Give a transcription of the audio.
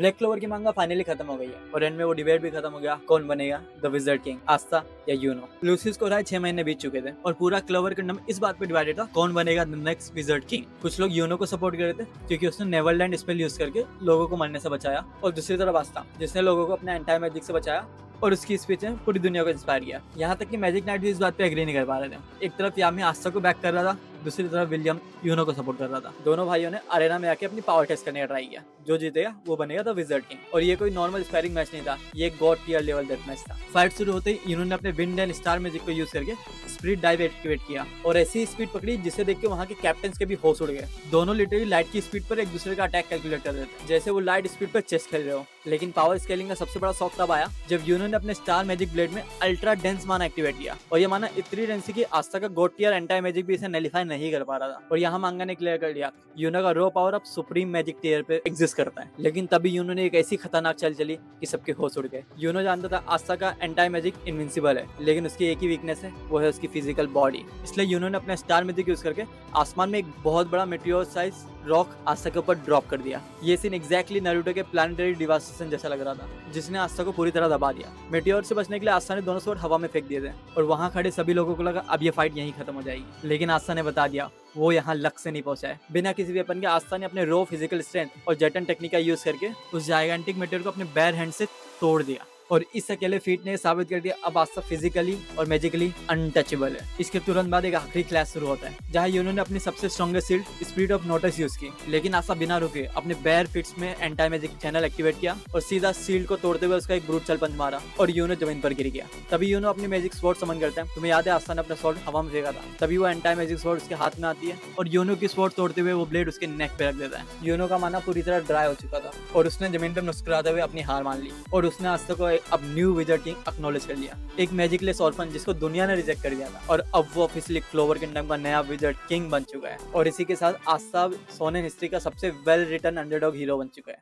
Black clover की मांगा finally खत्म हो गई है और एंड में वो डिबेट भी खत्म हो गया, कौन बनेगा द विजर्ड किंग, आस्था या यूनो। लूसियस को राय 6 महीने बीत चुके थे और पूरा क्लोवर किंगडम इस बात पे डिवाइडेड था कौन बनेगा द नेक्स्ट विजर्ड किंग। कुछ लोग यूनो को सपोर्ट कर रहे थे क्योंकि उसने नेवरलैंड स्पेल यूज करके लोगों को मरने से बचाया, और दूसरी तरफ आस्था जिसने लोगों को अपने एंटाई मैजिक से बचाया और उसकी स्पीच ने पूरी दुनिया को इंस्पायर किया। यहाँ तक कि मैजिक नाइट भी इस बात पे एग्री नहीं कर पा रहे थे। एक तरफ यामी आस्था को बैक कर रहा था, दूसरी तरफ विलियम यूनो को सपोर्ट कर रहा था। दोनों भाइयों ने अरेना में आके अपनी पावर टेस्ट करने का ट्राई किया। जो जीतेगा वो बनेगा द विजर्ड किंग। और ये कोई नॉर्मल स्पैरिंग मैच नहीं था, ये एक god tier level death match था। फाइट शुरू होते ही यूनो ने अपने विंड एंड स्टार मैजिक को यूज करके स्पीड डाइव एक्टिवेट किया और ऐसी स्पीड पकड़ी जिसे देख के वहाँ के कैप्टन के भी होश उड़ गए। दोनों लिटरली लाइट की स्पीड पर एक दूसरे का अटैक कैलकुलेट कर रहे थे, जैसे वो लाइट स्पीड पर चेस खेल रहे हो। लेकिन पावर स्केलिंग का सबसे बड़ा शौक तब आया जब यूनो ने अपने स्टार मैजिक ब्लेड में अल्ट्रा डेंस माना एक्टिवेट किया, और ये माना इतनी डेंस की आस्था का गॉड टियर एंटाई मैजिक भी इसे नलिफाई नहीं कर पा रहा था। और यहाँ मांगा ने क्लियर कर दिया यूनो का रो पावर अब सुप्रीम मैजिक टियर पे एग्जिस्ट करता है। लेकिन तभी यूनो ने एक ऐसी खतरनाक चाल चली कि सबके होश उड़ गए। यूनो जानता था आस्था का एंटाई मैजिक इनविंसिबल है, लेकिन उसकी एक ही वीकनेस है, वो है उसकी फिजिकल बॉडी। इसलिए यूनो ने अपना स्टार मैजिक यूज करके आसमान में एक बहुत बड़ा मेटियोर साइज रॉक आस्था के ऊपर ड्रॉप कर दिया। ये सीन एग्जैक्टली नारुतो के प्लैनेटरी डिवास्टेशन जैसा लग रहा था, जिसने आस्था को पूरी तरह दबा दिया। मेटियोर से बचने के लिए आस्था ने दोनों स्वॉर्ड हवा में फेंक दिए थे और वहां खड़े सभी लोगों को लगा अब ये फाइट यहीं खत्म हो जाएगी। लेकिन आस्था ने बता दिया वो यहाँ लक से नहीं पहुंचा है। बिना किसी वेपन के आस्था ने अपने रो फिजिकल स्ट्रेंथ और जेटन टेक्निक का यूज करके उस जायगेंटिक मेटियोर को अपने बेयर हैंड से तोड़ दिया। और इस अकेले फीट ने साबित कर दिया अब आस्था फिजिकली और मैजिकली अनटचेबल है। इसके तुरंत बाद एक आखिरी क्लैश शुरू होता है जहां यूनो ने अपनी सबसे strongest shield spirit of notice use की, लेकिन आस्था बिना रुके अपने बेयर फिट्स में एंटाई मैजिक चैनल एक्टिवेट किया और सीधा शील्ड को तोड़ते हुए उसका एक ब्रूटल पंच मारा और यूनो जमीन पर गिर गया। तभी यूनो अपनी मैजिक स्वॉर्ड समन करता है। तुम्हें याद है आस्था ने अपना स्वॉर्ड हवा में फेंका था, तभी वो एंटाई मैजिक स्वॉर्ड उसके हाथ में आती है और यूनो की स्वॉर्ड तोड़ते हुए वो ब्लेड उसके नेक पे रख देता है। यूनो का माना पूरी तरह ड्राई हो चुका था और उसने जमीन पर मुस्कुराते हुए अपनी हार मान ली और उसने आस्था को अब न्यू विजर्ड किंग एक्नॉलेज कर लिया, एक मैजिकलेस ऑर्फन जिसको दुनिया ने रिजेक्ट कर दिया था। और अब वो ऑफिशियली क्लोवर किंगडम का नया विजर्ड किंग बन चुका है और इसी के साथ आस्था सोनेन हिस्ट्री का सबसे वेल रिटन अंडरडॉग हीरो बन चुका है।